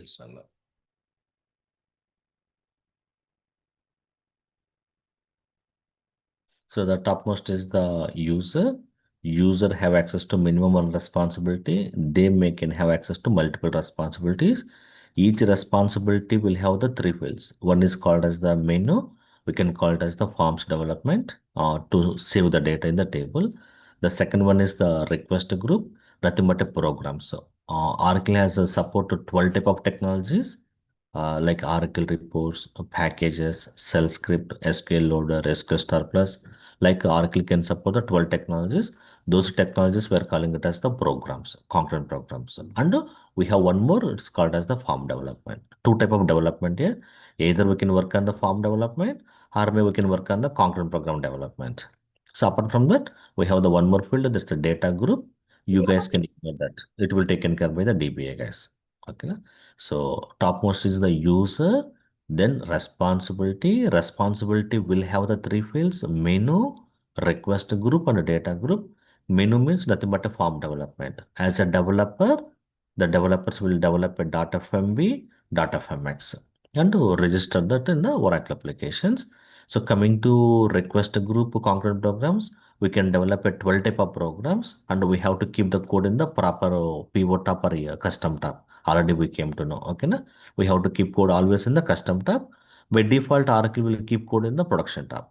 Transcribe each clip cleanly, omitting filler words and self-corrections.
Inshallah. So the topmost is the user. User have access to minimum one responsibility. They may can have access to multiple responsibilities. Each responsibility will have the three fields. One is called as the menu. We can call it as the forms development to save the data in the table. The second one is the request group, nothing but a program. So Oracle has a support to 12 type of technologies like Oracle reports, packages, shell script, SQL loader, SQL Star Plus. Like Oracle can support the 12 technologies. Those technologies we are calling it as the programs, concurrent programs. And we have one more, it's called as the form development. Two type of development here. Either we can work on the form development or maybe we can work on the concurrent program development. So apart from that, we have the one more field, that's the data group. You guys can ignore that. It will taken care by the DBA guys. Okay. So topmost is the user, then responsibility. Responsibility will have the three fields: menu, request group, and a data group. Menu means nothing but a form development. As a developer, the developers will develop a .fmv, .fmx, and to register that in the Oracle applications. So coming to request group concurrent programs, we can develop a 12 type of programs, and we have to keep the code in the proper pivot tab or custom tab. Already we came to know. Okay, na? We have to keep code always in the custom tab. By default, Oracle will keep code in the production tab.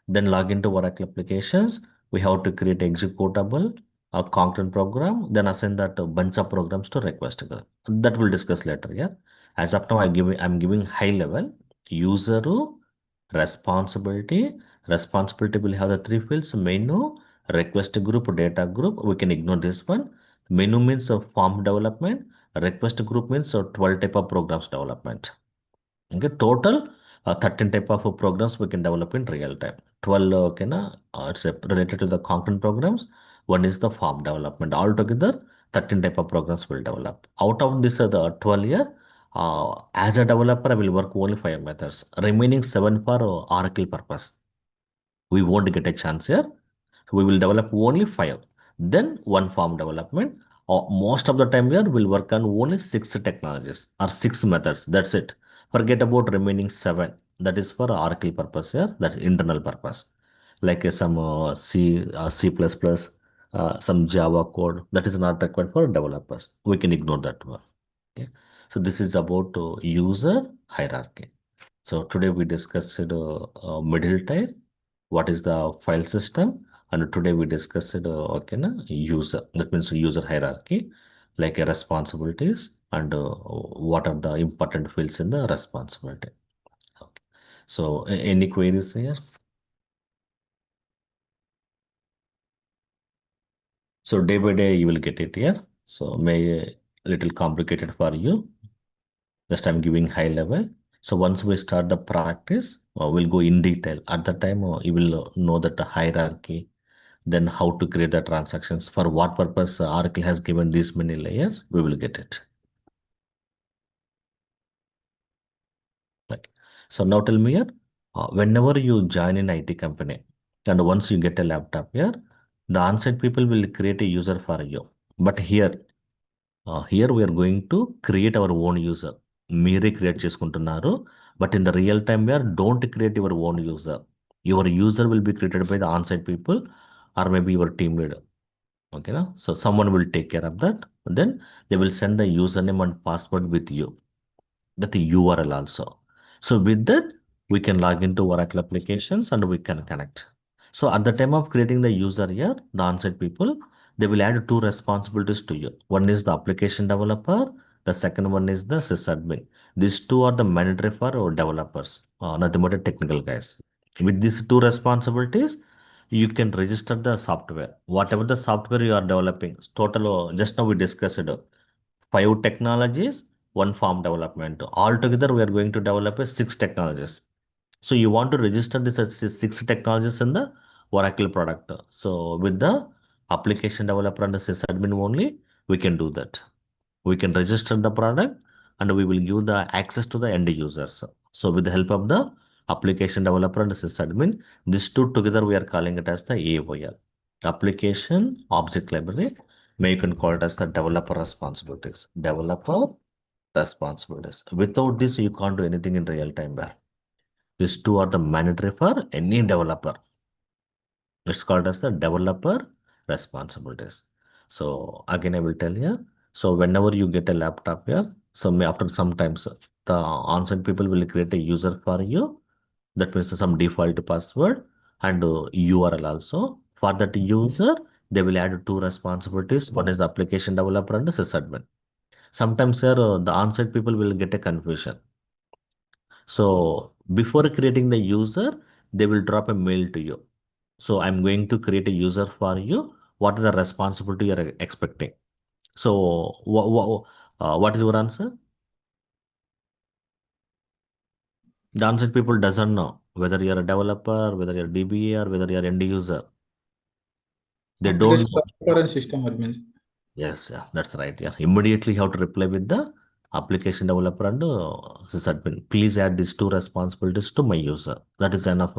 Then log into Oracle applications. We have to create executable, a concurrent program, then assign that bunch of programs to request group. That we'll discuss later. Yeah. As of now, I'm giving high level user responsibility. Responsibility will have the three fields: menu, request group, data group. We can ignore this one. Menu means form development. Request group means 12 type of programs development. Okay, total 13 type of programs we can develop in real time. 12 okay, it's related to the content programs. One is the form development. Altogether, 13 type of programs will develop. Out of this, the 12 year, as a developer, I will work only 5 methods. Remaining 7 for Oracle purpose. We won't get a chance here. We will develop only 5. Then one form development. Or most of the time here we'll work on only 6 technologies or 6 methods. That's it. Forget about remaining 7. That is for Oracle purpose here. That's internal purpose. Like some C++, some Java code that is not required for developers. We can ignore that one. Okay. So this is about user hierarchy. So today we discussed middle tier, what is the file system, and today we discussed okay, user. That means user hierarchy, like responsibilities and what are the important fields in the responsibility. Okay. So any queries here? So day by day you will get it here. So may little complicated for you. Just I'm giving high level. So once we start the practice, we'll go in detail. At the time, you will know that the hierarchy, then how to create the transactions, for what purpose Oracle has given these many layers, we will get it. Right. So now tell me here, whenever you join an IT company, and once you get a laptop here, the on-site people will create a user for you. But here we are going to create our own user. మీరే create చేసుకుంటున్నారు. But in the real time where don't create your own user. Your user will be created by the on site people or maybe your team leader. ఓకేనా? So someone will take care of that. Then they will send the username and password with you, that URL also. So with that, we can log into Oracle applications and we can connect. So at the time of creating the user here, the on-site people, they will add two responsibilities to you. One is the application developer. The second one is the sysadmin. These two are the mandatory for our developers, nothing but the technical guys. With these two responsibilities, you can register the software. Whatever the software you are developing, total, just now we discussed 5 technologies, one form development. Altogether, we are going to develop a 6 technologies. So you want to register this as 6 technologies in the Oracle product. So with the application developer and the sysadmin only, we can do that. We can register the product and we will give the access to the end users. So with the help of the application developer and the sysadmin, these two together we are calling it as the AOL. Application Object Library. May you can call it as the developer responsibilities. Developer responsibilities. Without this, you can't do anything in real time where these two are the mandatory for any developer. It's called as the developer responsibilities. So again, I will tell you. So whenever you get a laptop here, after sometimes the on-site people will create a user for you. That means some default password and URL also. For that user, they will add two responsibilities. One is the application developer and the sysadmin. Sometimes, sir, the on-site people will get a confusion. So before creating the user, they will drop a mail to you. So I'm going to create a user for you. What is the responsibility you're expecting? So what is your answer? The on-site people doesn't know whether you're a developer, whether you're DBA, or whether you're end user. They don't Application know. developer and system admin. Yes, yeah, that's right. Yeah, immediately you have to reply with the application developer and sysadmin. Please add these two responsibilities to my user. That is enough.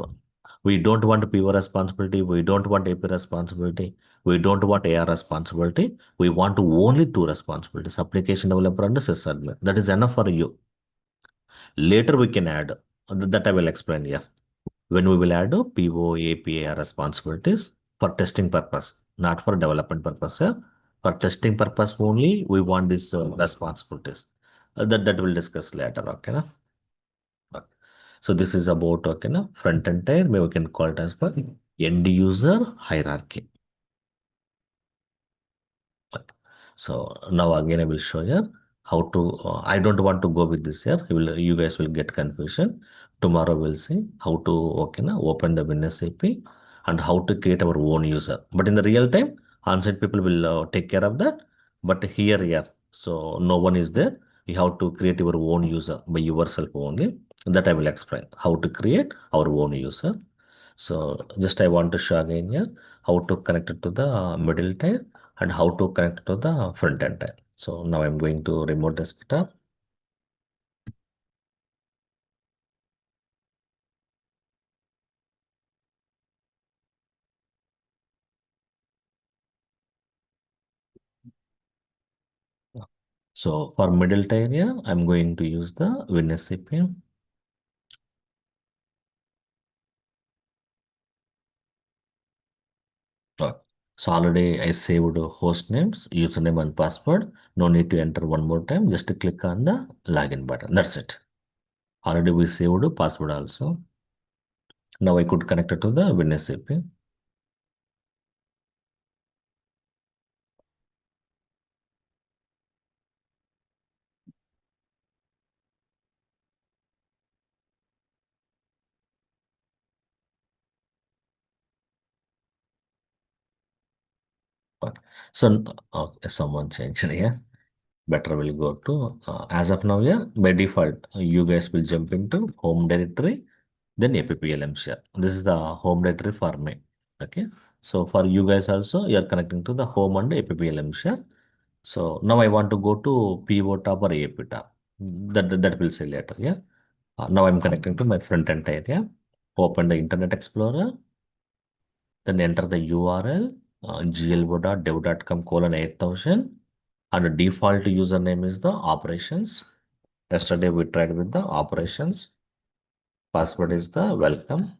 We don't want PO responsibility. We don't want AP responsibility. We don't want AR responsibility. We want to only two responsibilities: application developer and sysadmin. That is enough for you. Later we can add. That I will explain here. When we will add PO, API responsibilities for testing purpose, not for development purpose. Yeah? For testing purpose only, we want these responsibilities. That we'll discuss later. Okay, na? Okay. So this is about okay, na? Front end tier. Maybe we can call it as the end user hierarchy. Okay. So now again I will show you how to. I don't want to go with this here. You guys will get confusion. Tomorrow we'll see how to okay na open the WinSAP and how to create our own user. But in the real time, on-site people will take care of that. But here, yeah, so no one is there. You have to create your own user by yourself only. That I will explain how to create our own user. So just I want to show again here how to connect it to the middle tier and how to connect to the front end tier. So now I'm going to remote desktop. So for middle tier here, I'm going to use the WinSCP. Okay. So already I saved host names, username and password. No need to enter one more time. Just click on the login button. That's it. Already we saved password also. Now I could connect it to the WinSCP. Okay. So okay, someone changed here. Better will go to as of now, yeah, by default, you guys will jump into home directory, then APPLM share. This is the home directory for me. Okay. So for you guys also, you are connecting to the home and APPLM share. So now I want to go to PO tab or AP tab. That will say later. Yeah. Now I'm connecting to my front end area. Open the Internet Explorer. Then enter the URL glbo.dev.com:8000 and the default username is the operations. Yesterday we tried with the operations. Password is the welcome.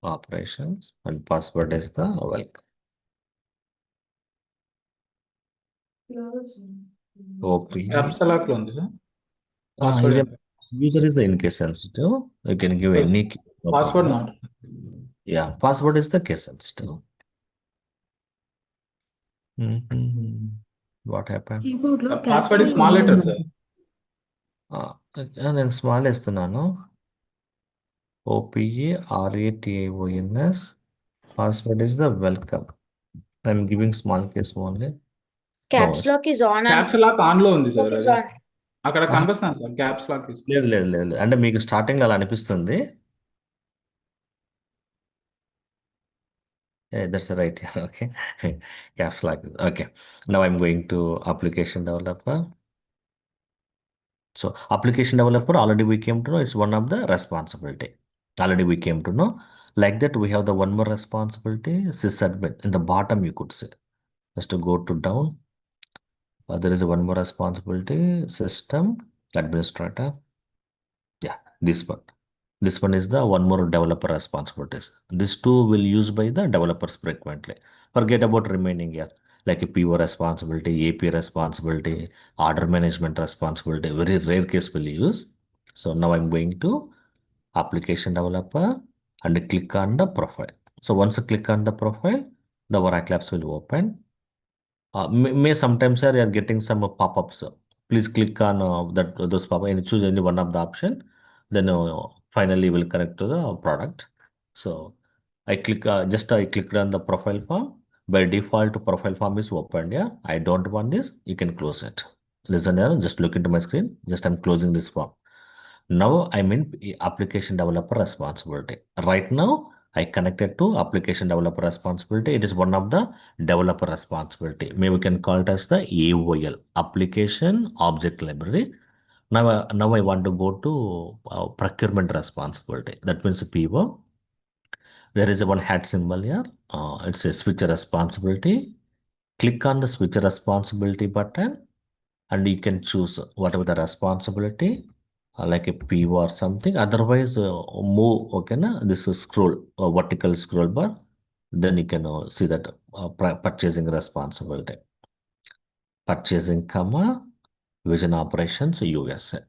Operations and password is the welcome. OP. Caps lock lo ఉంది sir. Is Password a user is the in case sensitive. You can give any key, no password problem. not. Yeah, password is the case sensitive. What happened? The password is small letter sir. నేను small ఇస్తున్నాను. OPARATIONS. Password is the welcome. I'm giving small case only. No. Caps lock is on and Caps lock on లో ఉంది sir is అది. on. అక్కడ కనిపిస్తుంది sir caps lock is. లేదు. అంటే మీకు స్టార్టింగ్ అలా అనిపిస్తుంది. That's right. Okay. Caps lock. Okay. Now I'm going to application developer. So application developer already we came to know it's one of the responsibility. Already we came to know. Like that, we have the one more responsibility, sysadmin. In the bottom, you could say. Just to go to down, there is a one more responsibility, system administrator. Yeah, this one. This one is the one more developer responsibilities. These two will use by the developers frequently. Forget about remaining here, like a PO responsibility, AP responsibility, order management responsibility. Very rare case will use. So now I'm going to application developer and click on the profile. So once I click on the profile, the Oracle apps will open. May sometimes sir, you are getting some pop-ups. Please click on that those pop and choose any one of the option. Then finally will connect to the product. So I clicked on the profile form. By default, profile form is opened. Yeah, I don't want this. You can close it. Listen here, just look into my screen. Just I'm closing this form. Now I'm in application developer responsibility. Right now, I connected to application developer responsibility. It is one of the developer responsibility. Maybe we can call it as the AOL, application object library. Now I want to go to procurement responsibility. That means PO. There is a one hat symbol here. It's a switcher responsibility. Click on the switcher responsibility button and you can choose whatever the responsibility like a PO or something. Otherwise, move, okay, na? This is scroll, vertical scroll bar. Then you can see that purchasing responsibility. Purchasing, comma, vision operations, USA.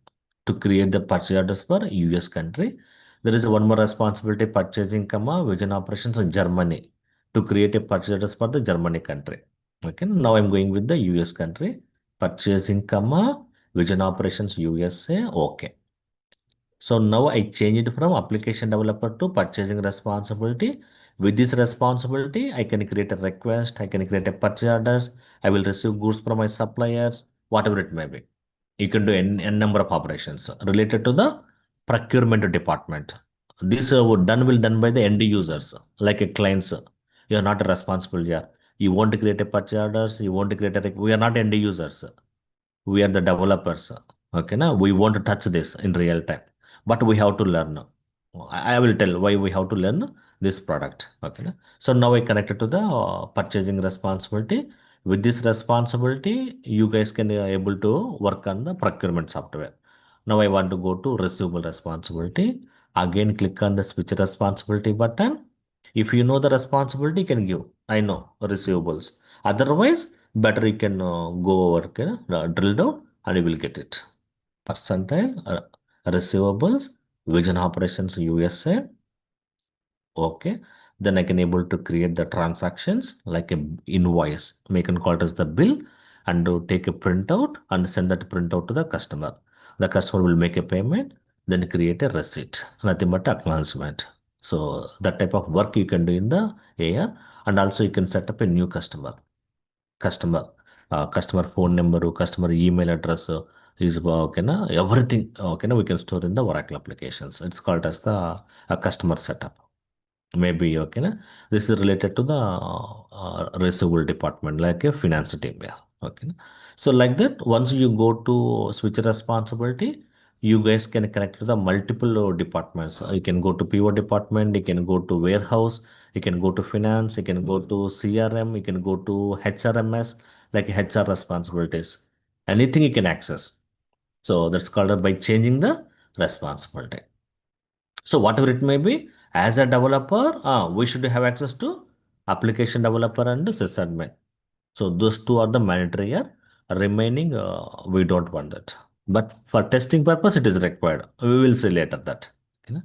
To create the purchase orders for US country, there is one more responsibility, purchasing, comma, vision operations in Germany. To create a purchase orders for the Germany country. Okay, now I'm going with the US country. Purchasing, comma, vision operations, USA. Okay. So now I change it from application developer to purchasing responsibility. With this responsibility, I can create a request, I can create a purchase orders, I will receive goods from my suppliers, whatever it may be. You can do n number of operations related to the procurement department. This will done by the end users, like a clients. You are not responsible here. You want to create a purchase orders, you want to create a, we are not end users, we are the developers. Okay, now we want to touch this in real time, but we have to learn. I will tell why we have to learn this product. Okay, na? So now I connected to the purchasing responsibility. With this responsibility, you guys can able to work on the procurement software. Now I want to go to receivable responsibility. Again, click on the switch responsibility button. If you know the responsibility, you can give. I know receivables. Otherwise, better you can go over, okay, drill down and you will get it. Percentile, receivables, vision operations USA. Okay. Then I can able to create the transactions like a invoice. We can call it as the bill and to take a printout and send that printout to the customer. The customer will make a payment, then create a receipt, nothing but acknowledgement. So that type of work you can do in the AR, and also you can set up a new customer customer phone number, customer email address is okay na everything, okay na, we can store in the Oracle applications. It's called as the customer setup. Maybe okay na, this is related to the receivable department like a finance team. Yeah, okay na? So like that, once you go to switch responsibility, you guys can connect to the multiple departments. You can go to PO department, you can go to warehouse, you can go to finance, you can go to CRM, you can go to HRMS, like HR responsibilities. Anything you can access. So that's called by changing the responsibility. So whatever it may be, as a developer, we should have access to application developer and sysadmin. So those two are the mandatory here. Remaining, we don't want that. But for testing purpose, it is required. We will see later that. Okay, na?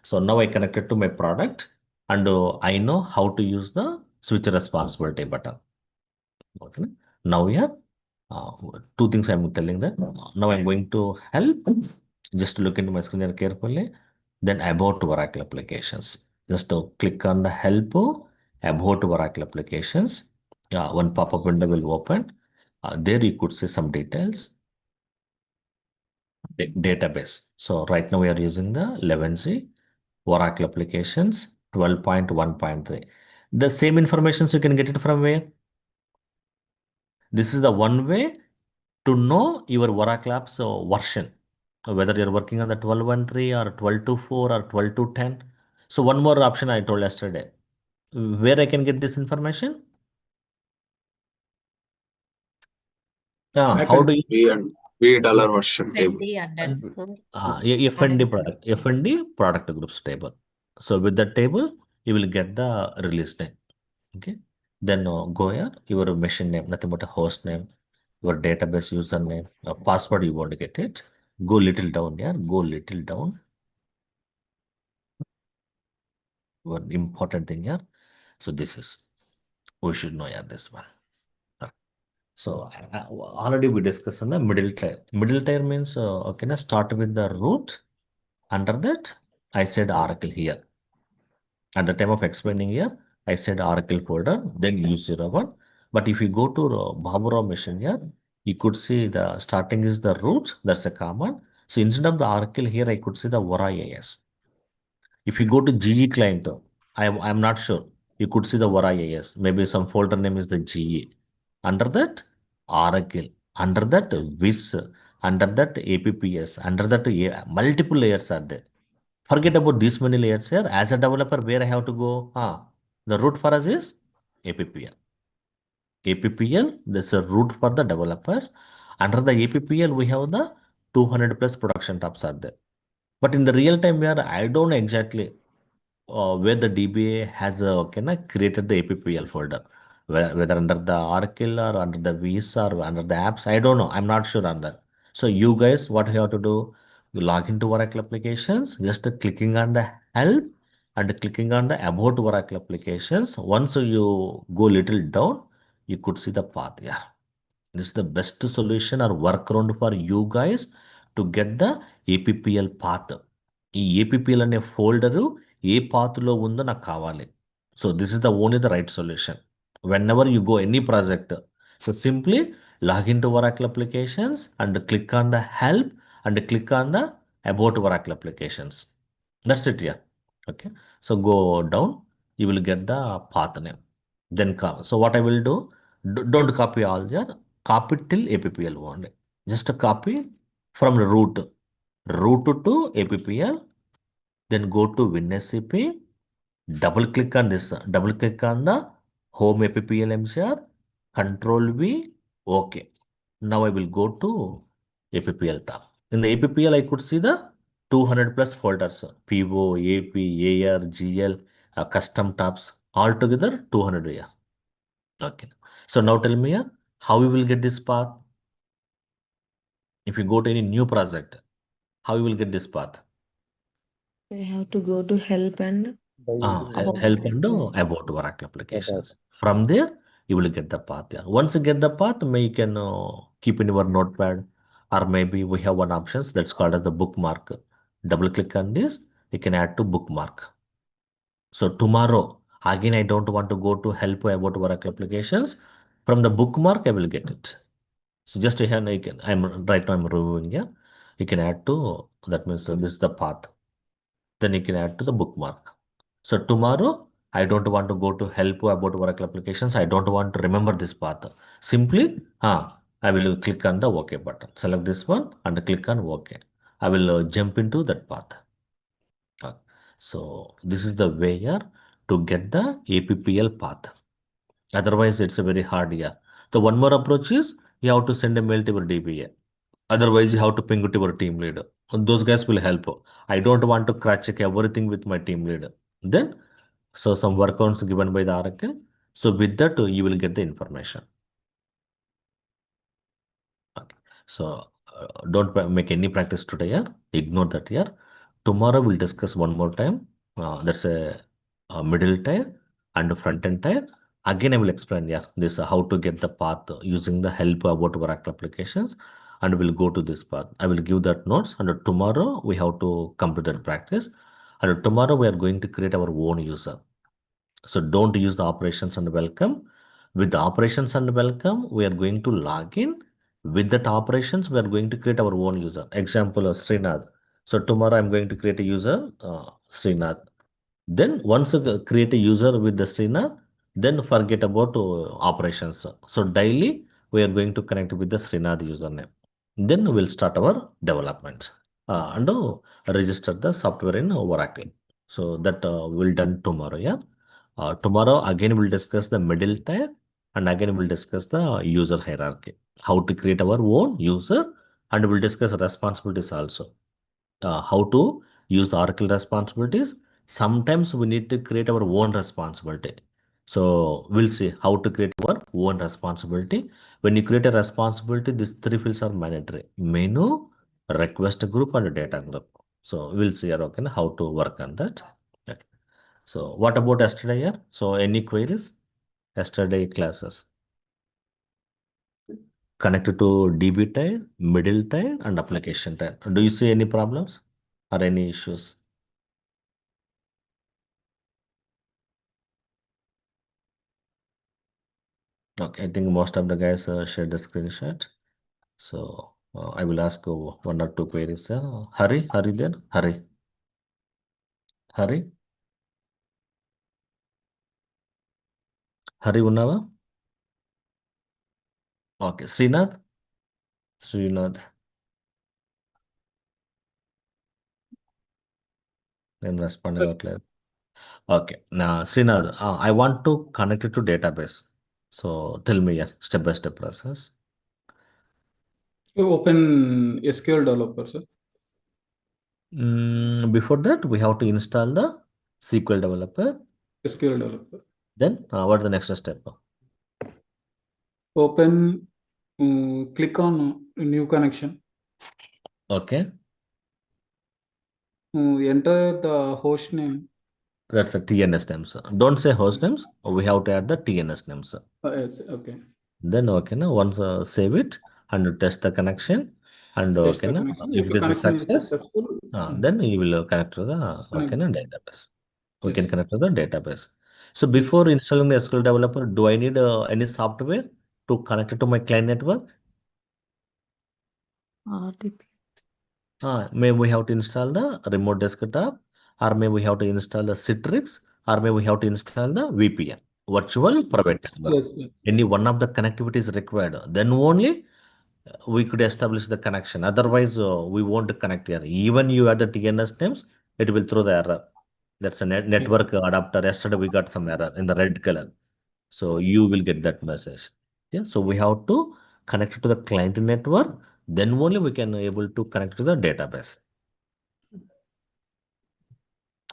So now I connected to my product and I know how to use the switch responsibility button. Okay. Now we have uh, two things I'm telling that. Now I'm going to help. Just look into my screen here carefully. Then about Oracle applications. Just click on the help about Oracle applications. One pop-up window will open. There you could see some details. Database. So right now we are using the 11C Oracle applications 12.1.3. The same information you can get it from where? This is the one way to know your Oracle apps version, whether you're working on the 12.1.3 or 12.2.4 or 12.2.10. So one more option I told yesterday. Where I can get this information? How do you $V version table. FND underscore FND product groups table. So with that table, you will get the release name. Okay. Then go here, your machine name, nothing but a host name, your database username, password you want to get it. Go little down here, go little down. One important thing here. So this is, we should know here this one. So already we discussed on the middle tier. Middle tier means, okay, now start with the root. Under that, I said Oracle here. At the time of explaining here, I said Oracle folder, then use 01. But if you go to Bhavara machine here, you could see the starting is the root, that's a command. So instead of the Oracle here, I could see the VaraIIS. If you go to GE client, I'm not sure. You could see the VaraIIS. Maybe some folder name is the GE. Under that, Oracle. Under that, WIS. Under that, APPS. Under that, multiple layers are there. Forget about these many layers here. As a developer, where I have to go? The root for us is APPL. APPL, that's a root for the developers. Under the APPL, we have the 200 plus production tabs are there. But in the real time, where I don't know exactly where the DBA has created the APPL folder, whether under the Oracle or under the Visa or under the apps, I don't know. I'm not sure on that. So you guys, what you have to do, you log into Oracle applications, just clicking on the help and clicking on the about Oracle applications. Once you go little down, you could see the path. Yeah, this is the best solution or workaround for you guys to get the APPL path. ఈ ఏపీపీఎల్ అనే folder ఏ పాత్లో ఉందో నాకు కావాలి. So this is the only the right solution when ever you go any project. So simply login to Oracle applications and click on the help and click on the about Oracle applications. That's it, yeah. Okay. So go down, you will get the path name. Then so what I will do, don't copy all there, copy till APPL only. Just a copy from the root to APPL, then go to WinSCP, double click on this, double click on the home APPL MCR, Control V, OK. Now I will go to APPL tab. In the APPL, I could see the 200 plus folders, PO, AP, AR, GL, custom tabs, altogether 200 here. Okay. So now tell me here, how you will get this path? If you go to any new project, how you will get this path? I have to go to help and Help and about Oracle applications. From there, you will get the path. Yeah. Once you get the path, maybe you can keep in your notepad, or maybe we have one options that's called as the bookmark. Double click on this, you can add to bookmark. So tomorrow, again, I don't want to go to help about Oracle applications. From the bookmark, I will get it. So just here, I'm right now I'm reviewing. Yeah, you can add to that means this is the path. Then you can add to the bookmark. So tomorrow, I don't want to go to help about Oracle applications. I don't want to remember this path. Simply, I will click on the OK button. Select this one and click on OK. I will jump into that path. So this is the way here to get the APPL path. Otherwise, it's a very hard year. The one more approach is you have to send a mail to your DBA. Otherwise, you have to ping it to your team leader. And those guys will help. I don't want to cross check everything with my team leader. Then, so some workarounds given by the Oracle. So with that, you will get the information. Okay. So don't make any practice today. Yeah? Ignore that here. Tomorrow we'll discuss one more time. That's a middle tier and front end tier. Again, I will explain this how to get the path using the help about Oracle applications, and we'll go to this path. I will give that notes, and tomorrow we have to complete that practice. And tomorrow we are going to create our own user. So don't use the operations and welcome. With the operations and welcome, we are going to log in. With that operations, we are going to create our own user. Example, Srinath. So tomorrow I'm going to create a user, Srinath. Then once you create a user with the Srinath, then forget about operations. So daily, we are going to connect with the Srinath username. Then we'll start our development and register the software in Oracle. So that we'll done tomorrow. Yeah. Tomorrow again we'll discuss the middle tier and again we'll discuss the user hierarchy. How to create our own user and we'll discuss responsibilities also. How to use the Oracle responsibilities. Sometimes we need to create our own responsibility. So we'll see how to create our own responsibility. When you create a responsibility, these three fields are mandatory: menu, request group, and data group. So we'll see okay, how to work on that. Okay. So what about yesterday here? So any queries? Yesterday classes connected to DB tier, middle tier, and application tier. Do you see any problems or any issues? Okay, I think most of the guys shared the screenshot. So I will ask one or two queries. Hurry there, hurry, hurry, hurry, Unnava. Okay, Srinath, నేను respond అవ్వట్లేదు. Okay, now Srinath, I want to connect it to database. So tell me, yeah, step by step process. You open SQL developer, sir. Before that, we have to install the SQL developer. SQL developer. Then, what's the next step? Open, click on new connection. Okay, Enter the host name. that's the TNS names. Don't say host names. We have to add the TNS names. Yes, okay. Then okay, now once save it and test the connection and Test okay, the now connection. if If it the is a connection is success, successful, then you will connect to the okay, connect. now database. We can Yes. connect to the database. So before installing the SQL developer, do I need any software to connect it to my client network? RTP. May we have to install the remote desktop, or may we have to install the Citrix, or may we have to install the VPN, virtual private network. Yes, yes. Any one of the connectivity is required. Then only we could establish the connection. Otherwise, we won't connect here. Even you add the TNS names, it will throw the error. That's a network adapter. Yesterday we got some error in the red color. So you will get that message. Yeah. So we have to connect to the client network. Then only we can able to connect to the database.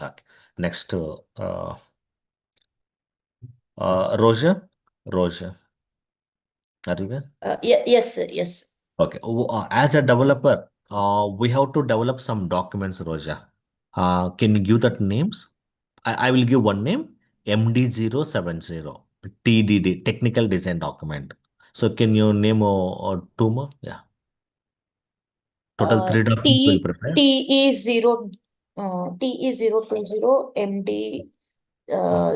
Okay. Next, Roja. Roja. Are you there? Yes, sir. Yes. Okay. As a developer, we have to develop some documents, Roja. Can you give that names? I will give one name, MD070, TDD, Technical Design Document. So can you name two more? Yeah. Total three documents will T prepare. T is 020 MD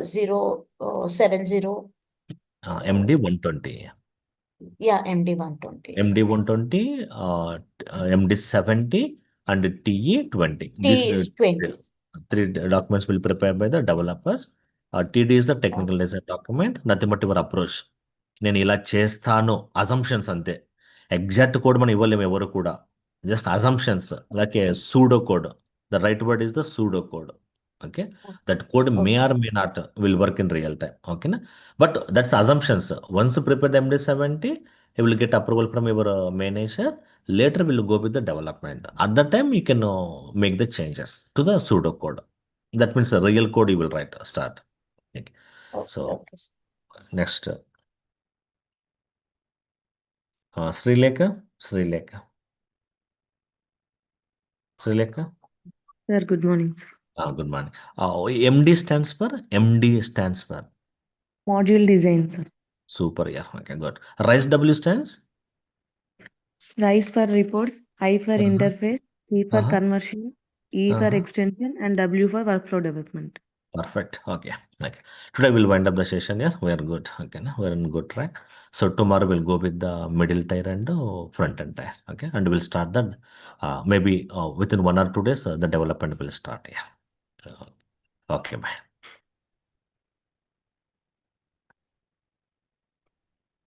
070. MD120. Yeah, MD 120. MD120, MD70, and TE20. These T is 20. three documents will prepare by the developers. TD is the technical design document, nothing but your approach. నేను ఇలా చేస్తాను assumptions అంతే. Exact code మనం ఇవ్వలేము ఎవరు కూడా. Just assumptions like A pseudo code. The right word is the pseudo code. Okay, that code may Okay, or sir. may not will work in real time. Okay, na? But that's assumptions. Once you prepare the MD70, you will get approval from your manager. Later, we'll go with the development. At that time, you can make the changes to the pseudo code. That means the real code you will write start. Okay. Okay, So okay, sir. next, Srilekha, Srilekha, Srilekha. Sir, good morning, sir. Good morning. MD stands for MD stands for Module design, sir. super. Yeah. Okay. Good. RISE W stands. RISE for reports, I for Uh-huh. interface, C for Uh-huh. conversion, E for Uh-huh. extension, and W for workflow development. Perfect. Okay. Okay. Today we'll wind up the session. Yeah, we are good. Okay, na? We're on good track. So tomorrow we'll go with the middle tier and front end tier. Okay, and we'll start that. Maybe within 1 or 2 days, the development will start. Yeah. Okay. Bye.